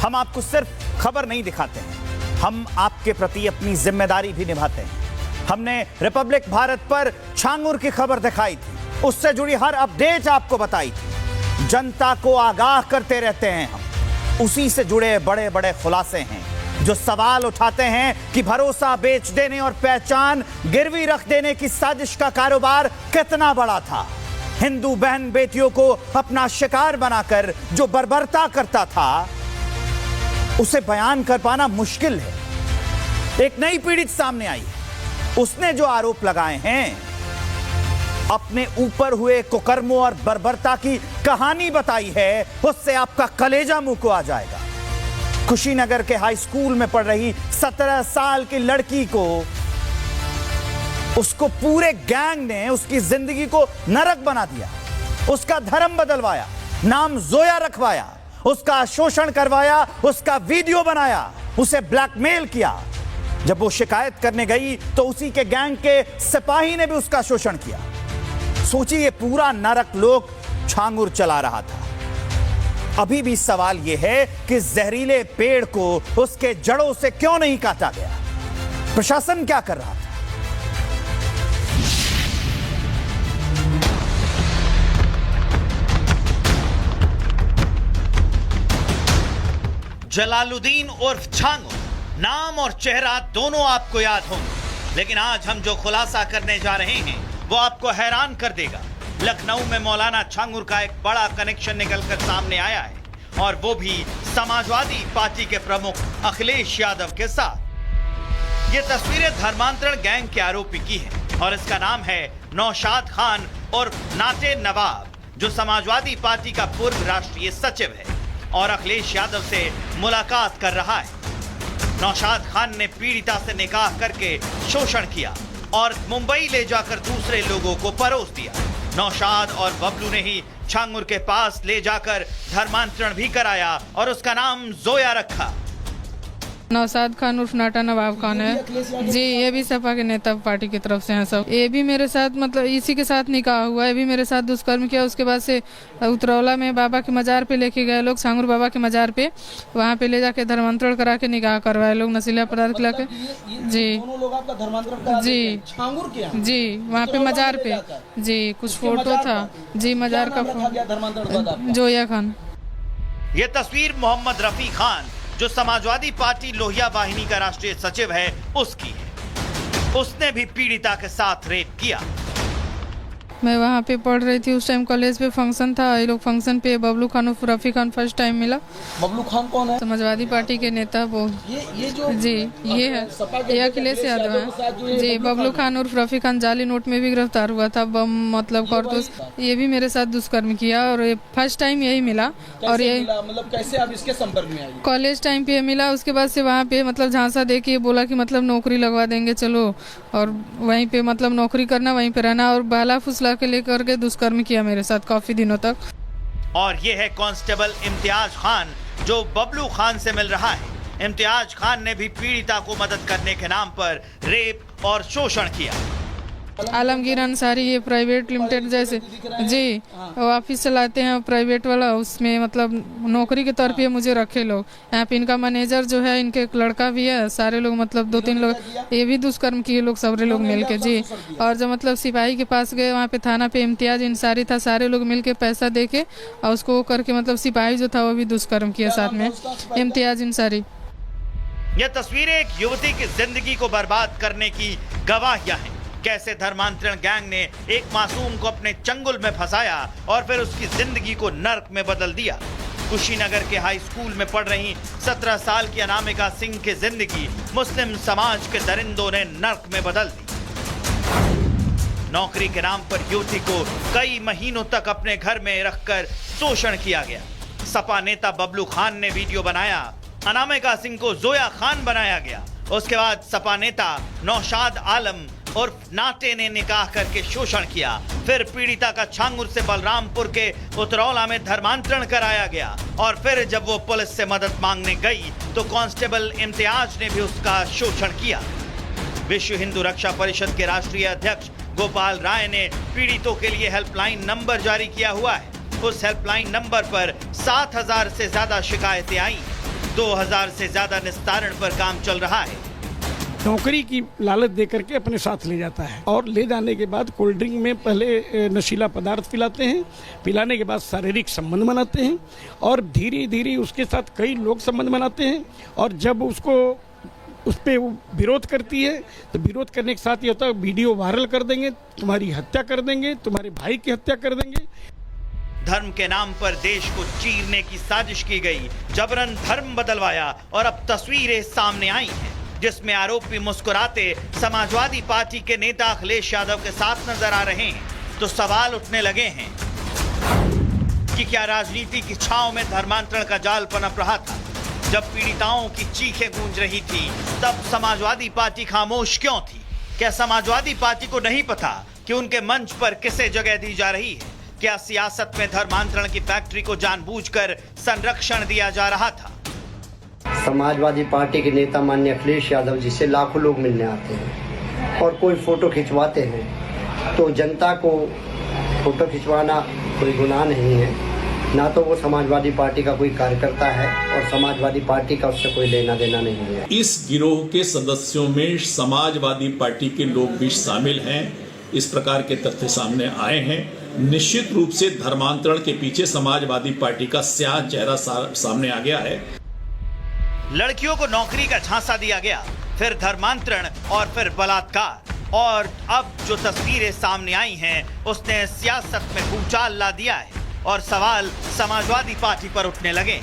हम आपको सिर्फ खबर नहीं दिखाते हैं, हम आपके प्रति अपनी जिम्मेदारी भी निभाते हैं। हमने रिपब्लिक भारत पर छांगुर की खबर दिखाई थी, उससे जुड़ी हर अपडेट आपको बताई थी। जनता को आगाह करते रहते हैं हम। उसी से जुड़े बड़े बड़े खुलासे हैं जो सवाल उठाते हैं कि भरोसा बेच देने और पहचान गिरवी रख देने की साजिश का कारोबार कितना बड़ा था। हिंदू बहन बेटियों को अपना शिकार बनाकर जो बर्बरता करता था, उसे बयान कर पाना मुश्किल है। एक नई पीड़ित सामने आई है। उसने जो आरोप लगाए हैं, अपने ऊपर हुए कुकर्मों और बर्बरता की कहानी बताई है, उससे आपका कलेजा मुंह को आ जाएगा। कुशीनगर के हाई स्कूल में पढ़ रही 17 साल की लड़की को, उसको पूरे गैंग ने उसकी जिंदगी को नरक बना दिया, उसका धर्म बदलवाया, नाम जोया रखवाया, उसका शोषण करवाया, उसका वीडियो बनाया, उसे ब्लैकमेल किया। जब वो शिकायत करने गई तो उसी के गैंग के सिपाही ने भी उसका शोषण किया। सोचिए, ये पूरा नरक लोक छांगुर चला रहा था। अभी भी सवाल यह है कि जहरीले पेड़ को उसके जड़ों से क्यों नहीं काटा गया? प्रशासन क्या कर रहा था? जलालुद्दीन उर्फ छांगुर, नाम और चेहरा दोनों आपको याद होंगे, लेकिन आज हम जो खुलासा करने जा रहे हैं वो आपको हैरान कर देगा। लखनऊ में मौलाना छांगुर का एक बड़ा कनेक्शन निकलकर सामने आया है, और वो भी समाजवादी पार्टी के प्रमुख अखिलेश यादव के साथ। ये तस्वीरें धर्मांतरण गैंग के आरोपी की हैं, और इसका नाम है नौशाद खान और नाटे नवाब, जो समाजवादी पार्टी का पूर्व राष्ट्रीय सचिव है और अखिलेश यादव से मुलाकात कर रहा है। नौशाद खान ने पीड़िता से निकाह करके शोषण किया और मुंबई ले जाकर दूसरे लोगों को परोस दिया। नौशाद और बबलू ने ही छांगुर के पास ले जाकर धर्मांतरण भी कराया और उसका नाम जोया रखा। नौशाद खान उर्फ नाटा नवाब खान है जी, ये भी सपा के नेता पार्टी की तरफ से हैं सब। ये भी मेरे साथ मतलब इसी के साथ निकाह हुआ है, ये भी मेरे साथ दुष्कर्म किया। उसके बाद से उतरौला में बाबा के मजार पे लेके गए लोग, छांगुर बाबा के मजार पे, वहाँ पे ले जाके धर्मांतरण करा के निकाह करवाए लोग, नशीला पदार्थ खिला के जी जी जी, वहाँ पे मजार पे जी कुछ फोटो था जी, मजार का जोया खान। ये तस्वीर मोहम्मद रफी खान, जो समाजवादी पार्टी लोहिया वाहिनी का राष्ट्रीय सचिव है, उसकी है। उसने भी पीड़िता के साथ रेप किया। मैं वहाँ पे पढ़ रही थी, उस टाइम कॉलेज पे फंक्शन था। ये लोग फंक्शन पे बबलू खान और रफी खान फर्स्ट टाइम मिला। बबलू खान कौन है? समाजवादी पार्टी के नेता वो ये जो जी ये है, ये अखिलेश यादव है जी। बबलू खान और रफी खान जाली नोट में भी गिरफ्तार हुआ था, बम मतलब कारतूस। ये भी मेरे साथ दुष्कर्म किया और फर्स्ट टाइम यही मिला। और ये मतलब कैसे आप इसके संपर्क में आई? कॉलेज टाइम पे मिला, उसके बाद से वहाँ पे मतलब झांसा दे के बोला कि मतलब नौकरी लगवा देंगे चलो, और वहीं पे मतलब नौकरी करना, वहीं पे रहना, और बहला फुसला के लेकर के दुष्कर्म किया मेरे साथ काफी दिनों तक। और ये है कांस्टेबल इम्तियाज खान, जो बबलू खान से मिल रहा है। इम्तियाज खान ने भी पीड़िता को मदद करने के नाम पर रेप और शोषण किया। आलमगीर अंसारी, ये प्राइवेट लिमिटेड जैसे जी वो ऑफिस चलाते हैं प्राइवेट वाला, उसमें मतलब नौकरी के तौर पे मुझे रखे लोग। यहाँ पे इनका मैनेजर जो है, इनके एक लड़का भी है, सारे लोग मतलब 2-3 लोग, ये भी दुष्कर्म किए लोग, सारे लोग मिलके जी। और जब मतलब सिपाही के पास गए, वहाँ पे थाना पे इम्तियाज अंसारी था, सारे लोग मिलके पैसा दे के और उसको करके मतलब सिपाही जो था वो भी दुष्कर्म किया साथ में, इम्तियाज अंसारी। यह तस्वीरें एक युवती की जिंदगी को बर्बाद करने की गवाहियां हैं। कैसे धर्मांतरण गैंग ने एक मासूम को अपने चंगुल में फंसाया और फिर उसकी जिंदगी को नर्क में बदल दिया। कुशीनगर के हाई स्कूल में पढ़ रही 17 साल की अनामिका सिंह की जिंदगी मुस्लिम समाज के दरिंदों ने नर्क में बदल दी। नौकरी के नाम पर युवती को कई महीनों तक अपने घर में रखकर शोषण किया गया। सपा नेता बबलू खान ने वीडियो बनाया, अनामिका सिंह को जोया खान बनाया गया। उसके बाद सपा नेता नौशाद आलम और नाटे ने निकाह करके शोषण किया। फिर पीड़िता का छांगुर से बलरामपुर के उतरौला में धर्मांतरण कराया गया, और फिर जब वो पुलिस से मदद मांगने गई तो कांस्टेबल इम्तियाज ने भी उसका शोषण किया। विश्व हिंदू रक्षा परिषद के राष्ट्रीय अध्यक्ष गोपाल राय ने पीड़ितों के लिए हेल्पलाइन नंबर जारी किया हुआ है। उस हेल्पलाइन नंबर पर 7,000 से ज्यादा शिकायतें आई। 2000 से ज्यादा निस्तारण पर काम चल रहा है। नौकरी की लालच दे करके अपने साथ ले जाता है और ले जाने के बाद कोल्ड ड्रिंक में पहले नशीला पदार्थ पिलाते हैं, पिलाने के बाद शारीरिक संबंध बनाते हैं और धीरे धीरे उसके साथ कई लोग संबंध बनाते हैं और जब उसको उस पर विरोध करती है तो विरोध करने के साथ ये होता है वीडियो वायरल कर देंगे, तुम्हारी हत्या कर देंगे, तुम्हारे भाई की हत्या कर देंगे। धर्म के नाम पर देश को चीरने की साजिश की गई, जबरन धर्म बदलवाया और अब तस्वीरें सामने आई हैं जिसमें आरोपी मुस्कुराते समाजवादी पार्टी के नेता अखिलेश यादव के साथ नजर आ रहे हैं। तो सवाल उठने लगे हैं कि क्या राजनीति की छांव में धर्मांतरण का जाल पनप रहा था? जब पीड़िताओं की चीखें गूंज रही थी तब समाजवादी पार्टी खामोश क्यों थी? क्या समाजवादी पार्टी को नहीं पता कि उनके मंच पर किसे जगह दी जा रही है? क्या सियासत में धर्मांतरण की फैक्ट्री को जानबूझकर संरक्षण दिया जा रहा था? समाजवादी पार्टी के नेता माननीय अखिलेश यादव जी से लाखों लोग मिलने आते हैं और कोई फोटो खिंचवाते हैं तो जनता को फोटो खिंचवाना कोई गुनाह नहीं है, ना तो वो समाजवादी पार्टी का कोई कार्यकर्ता है और समाजवादी पार्टी का उससे कोई लेना देना नहीं है। इस गिरोह के सदस्यों में समाजवादी पार्टी के लोग भी शामिल हैं। इस प्रकार के तथ्य सामने आए हैं। निश्चित रूप से धर्मांतरण के पीछे समाजवादी पार्टी का स्याह चेहरा सामने आ गया है। लड़कियों को नौकरी का झांसा दिया गया, फिर धर्मांतरण और फिर बलात्कार, और अब जो तस्वीरें सामने आई हैं उसने सियासत में भूचाल ला दिया है और सवाल समाजवादी पार्टी पर उठने लगे।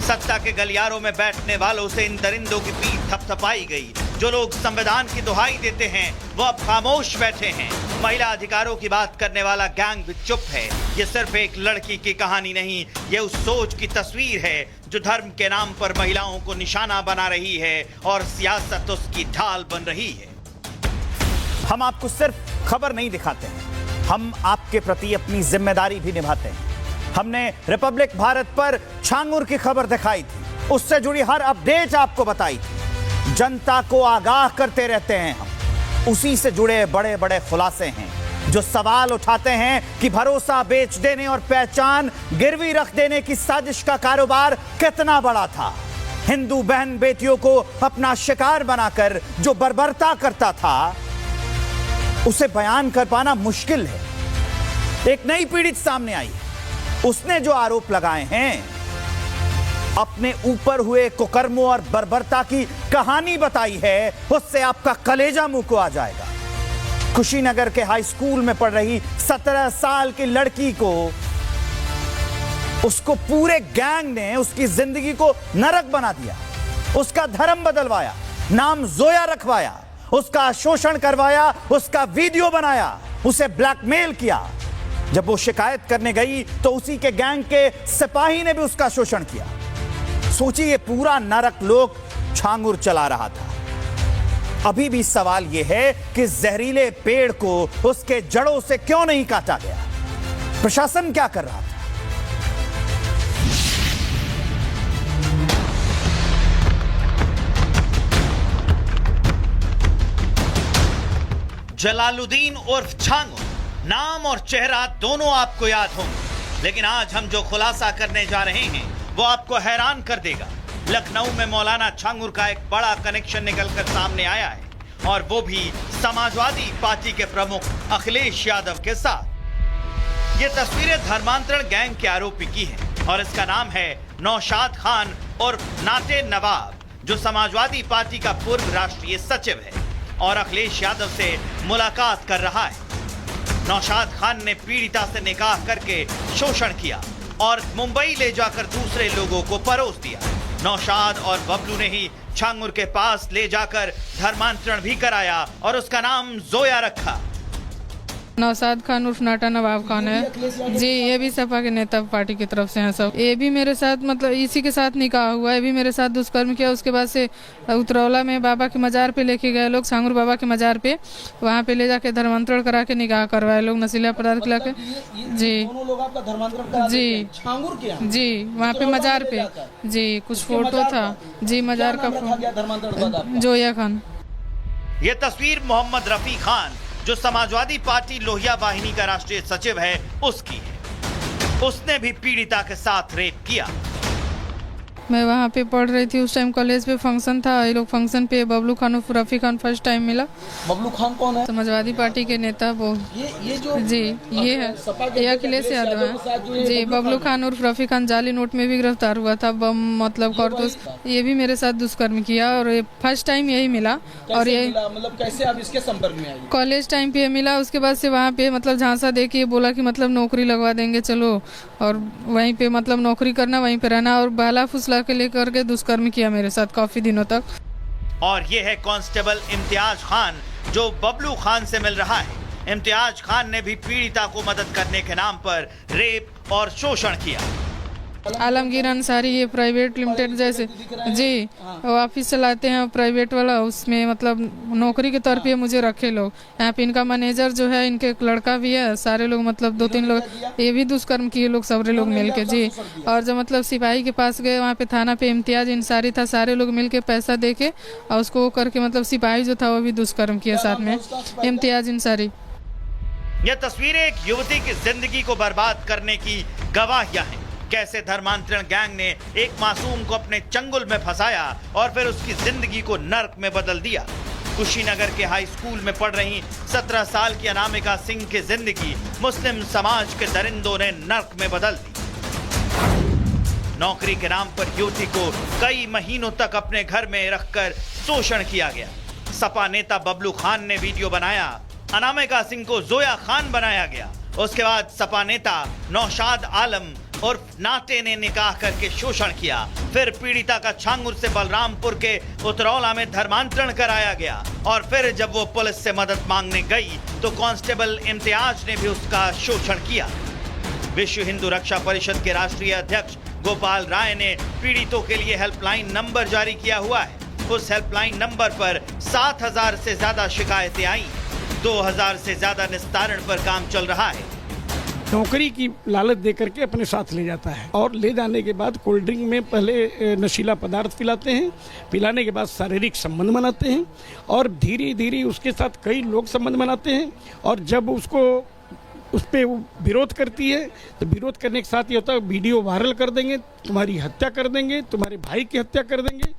सत्ता के गलियारों में बैठने वालों से इन दरिंदों की पीठ थपथपाई गई। जो लोग संविधान की दुहाई देते हैं वो अब खामोश बैठे हैं। महिला अधिकारों की बात करने वाला गैंग भी चुप है। ये सिर्फ एक लड़की की कहानी नहीं, ये उस सोच की तस्वीर है जो धर्म के नाम पर महिलाओं को निशाना बना रही है और सियासत उसकी ढाल बन रही है। हम आपको सिर्फ खबर नहीं दिखाते हैं, हम आपके प्रति अपनी जिम्मेदारी भी निभाते हैं। हमने रिपब्लिक भारत पर छांगुर की खबर दिखाई थी, उससे जुड़ी हर अपडेट आपको बताई थी। जनता को आगाह करते रहते हैं हम। उसी से जुड़े बड़े बड़े खुलासे हैं जो सवाल उठाते हैं कि भरोसा बेच देने और पहचान गिरवी रख देने की साजिश का कारोबार कितना बड़ा था। हिंदू बहन बेटियों को अपना शिकार बनाकर जो बर्बरता करता था उसे बयान कर पाना मुश्किल है। एक नई पीड़ित सामने आई है, उसने जो आरोप लगाए हैं, अपने ऊपर हुए कुकर्मों और बर्बरता की कहानी बताई है, उससे आपका कलेजा मुंह को आ जाएगा। कुशीनगर के हाई स्कूल में पढ़ रही 17 साल की लड़की को, उसको पूरे गैंग ने उसकी जिंदगी को नरक बना दिया, उसका धर्म बदलवाया, नाम जोया रखवाया, उसका शोषण करवाया, उसका वीडियो बनाया, उसे ब्लैकमेल किया। जब वो शिकायत करने गई तो उसी के गैंग के सिपाही ने भी उसका शोषण किया। सोचिए, ये पूरा नरक लोक छांगुर चला रहा था। अभी भी सवाल यह है कि जहरीले पेड़ को उसके जड़ों से क्यों नहीं काटा गया? प्रशासन क्या कर रहा था? जलालुद्दीन उर्फ छांगुर, नाम और चेहरा दोनों आपको याद होंगे, लेकिन आज हम जो खुलासा करने जा रहे हैं वो आपको हैरान कर देगा। लखनऊ में मौलाना छांगुर का एक बड़ा कनेक्शन निकलकर सामने आया है, और वो भी समाजवादी पार्टी के प्रमुख अखिलेश यादव के साथ। ये तस्वीरें धर्मांतरण गैंग के आरोपी की हैं और इसका नाम है नौशाद खान और नाटे नवाब, जो समाजवादी पार्टी का पूर्व राष्ट्रीय सचिव है और अखिलेश यादव से मुलाकात कर रहा है। नौशाद खान ने पीड़िता से निकाह करके शोषण किया और मुंबई ले जाकर दूसरे लोगों को परोस दिया। नौशाद और बबलू ने ही छांगुर के पास ले जाकर धर्मांतरण भी कराया और उसका नाम जोया रखा। नौशाद खान उर्फ नाटा नवाब खान है जी, ये भी सपा के नेता पार्टी की तरफ से हैं सब। ये भी मेरे साथ मतलब इसी के साथ निकाह हुआ है, ये भी मेरे साथ दुष्कर्म किया। उसके बाद से उतरौला में बाबा के मजार पे लेके गए लोग, छांगुर बाबा के मजार पे, वहाँ पे ले जाके धर्मांतरण करा के निकाह करवाए लोग, नशीला पदार्थ खिला के। जी दोनों लोग आपका धर्मांतरण करा जी छांगुर के यहाँ? जी, वहाँ पे मजार पे जी कुछ फोटो था जी, मजार का धर्मांतरण जोया खान। ये तस्वीर मोहम्मद रफी खान, जो समाजवादी पार्टी लोहिया वाहिनी का राष्ट्रीय सचिव है, उसकी है। उसने भी पीड़िता के साथ रेप किया। मैं वहाँ पे पढ़ रही थी उस टाइम, कॉलेज पे फंक्शन था, ये लोग फंक्शन पे बबलू खान और रफ़ी खान फर्स्ट टाइम मिला। बबलू खान कौन है? समाजवादी पार्टी के नेता वो ये जो जी ये है, ये अखिलेश यादव है जी। बबलू खान और रफ़ी खान जाली नोट में भी गिरफ्तार हुआ था, बम मतलब कारतूस, ये भी मेरे साथ दुष्कर्म किया और ये फर्स्ट टाइम यही मिला। और ये मतलब कैसे आप इसके संपर्क में आई? कॉलेज टाइम पे मिला, उसके बाद से वहाँ पे मतलब झांसा दे के बोला कि मतलब नौकरी लगवा देंगे चलो, और वहीं पे मतलब नौकरी करना, वहीं पे रहना, और बहला फुसला के लेकर के दुष्कर्म किया मेरे साथ काफी दिनों तक। और ये है कांस्टेबल इम्तियाज खान जो बबलू खान से मिल रहा है। इम्तियाज खान ने भी पीड़िता को मदद करने के नाम पर रेप और शोषण किया। आलमगीर अंसारी, ये प्राइवेट लिमिटेड जैसे जी वो ऑफिस चलाते हैं प्राइवेट वाला, उसमें मतलब नौकरी के तौर पे मुझे रखे लोग। यहाँ पे इनका मैनेजर जो है, इनके एक लड़का भी है, सारे लोग मतलब 2-3 लोग, ये भी दुष्कर्म किए लोग, सारे लोग मिलके जी। और जब मतलब सिपाही के पास गए, वहाँ पे थाना पे इम्तियाज अंसारी था, सारे लोग मिलके पैसा दे के और उसको करके मतलब सिपाही जो था वो भी दुष्कर्म किया साथ में, इम्तियाज अंसारी। यह तस्वीरें एक युवती की जिंदगी को बर्बाद करने की गवाहियां हैं। कैसे धर्मांतरण गैंग ने एक मासूम को अपने चंगुल में फंसाया और फिर उसकी जिंदगी को नर्क में बदल दिया। कुशीनगर के हाई स्कूल में पढ़ रही 17 साल की अनामिका सिंह की जिंदगी मुस्लिम समाज के दरिंदों ने नर्क में बदल दी। नौकरी के नाम पर युवती को कई महीनों तक अपने घर में रखकर शोषण किया गया। सपा नेता बबलू खान ने वीडियो बनाया, अनामिका सिंह को जोया खान बनाया गया। उसके बाद सपा नेता नौशाद आलम और नाते ने निकाह करके शोषण किया। फिर पीड़िता का छांगुर से बलरामपुर के उतरौला में धर्मांतरण कराया गया और फिर जब वो पुलिस से मदद मांगने गई तो कांस्टेबल इम्तियाज ने भी उसका शोषण किया। विश्व हिंदू रक्षा परिषद के राष्ट्रीय अध्यक्ष गोपाल राय ने पीड़ितों के लिए हेल्पलाइन नंबर जारी किया हुआ है। उस हेल्पलाइन नंबर पर 7,000 से ज्यादा शिकायतें आई, 2,000 से ज्यादा निस्तारण पर काम चल रहा है। नौकरी की लालच दे करके अपने साथ ले जाता है और ले जाने के बाद कोल्ड ड्रिंक में पहले नशीला पदार्थ पिलाते हैं, पिलाने के बाद शारीरिक संबंध बनाते हैं और धीरे धीरे उसके साथ कई लोग संबंध बनाते हैं। और जब उसको उस पर विरोध करती है तो विरोध करने के साथ ये होता है वीडियो वायरल कर देंगे, तुम्हारी हत्या कर देंगे, तुम्हारे भाई की हत्या कर देंगे।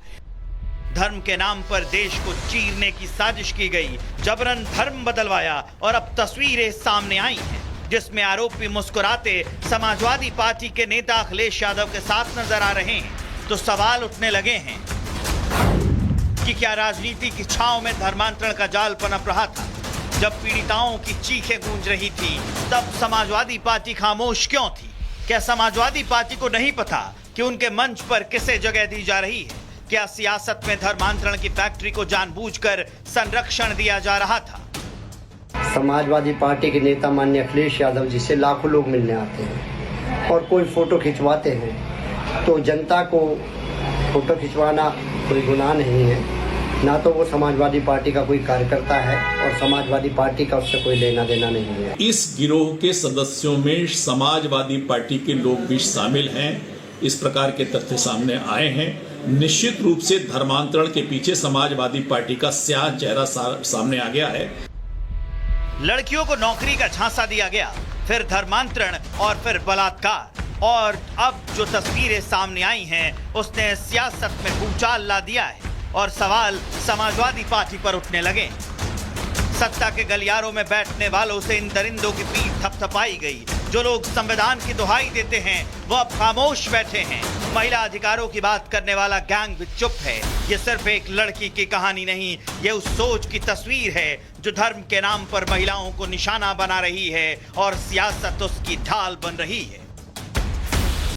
धर्म के नाम पर देश को चीरने की साजिश की गई, जबरन धर्म बदलवाया और अब तस्वीरें सामने आई हैं जिसमें आरोपी मुस्कुराते समाजवादी पार्टी के नेता अखिलेश यादव के साथ नजर आ रहे हैं। तो सवाल उठने लगे हैं कि क्या राजनीति की छांव में धर्मांतरण का जाल पनप रहा था? जब पीड़िताओं की चीखें गूंज रही थी तब समाजवादी पार्टी खामोश क्यों थी? क्या समाजवादी पार्टी को नहीं पता कि उनके मंच पर किसे जगह दी जा रही है? क्या सियासत में धर्मांतरण की फैक्ट्री को जानबूझकर संरक्षण दिया जा रहा था? समाजवादी पार्टी के नेता माननीय अखिलेश यादव जी से लाखों लोग मिलने आते हैं और कोई फोटो खिंचवाते हैं तो जनता को फोटो खिंचवाना कोई गुनाह नहीं है, ना तो वो समाजवादी पार्टी का कोई कार्यकर्ता है और समाजवादी पार्टी का उससे कोई लेना देना नहीं है। इस गिरोह के सदस्यों में समाजवादी पार्टी के लोग भी शामिल हैं। इस प्रकार के तथ्य सामने आए हैं। निश्चित रूप से धर्मांतरण के पीछे समाजवादी पार्टी का स्याह चेहरा सामने आ गया है। लड़कियों को नौकरी का झांसा दिया गया, फिर धर्मांतरण और फिर बलात्कार, और अब जो तस्वीरें सामने आई हैं उसने सियासत में भूचाल ला दिया है और सवाल समाजवादी पार्टी पर उठने लगे। सत्ता के गलियारों में बैठने वालों से इन दरिंदों की पीठ थपथपाई गई। जो लोग संविधान की दुहाई देते हैं वो अब खामोश बैठे हैं। महिला अधिकारों की बात करने वाला गैंग भी चुप है। ये सिर्फ एक लड़की की कहानी नहीं, ये उस सोच की तस्वीर है जो धर्म के नाम पर महिलाओं को निशाना बना रही है और सियासत उसकी ढाल बन रही है।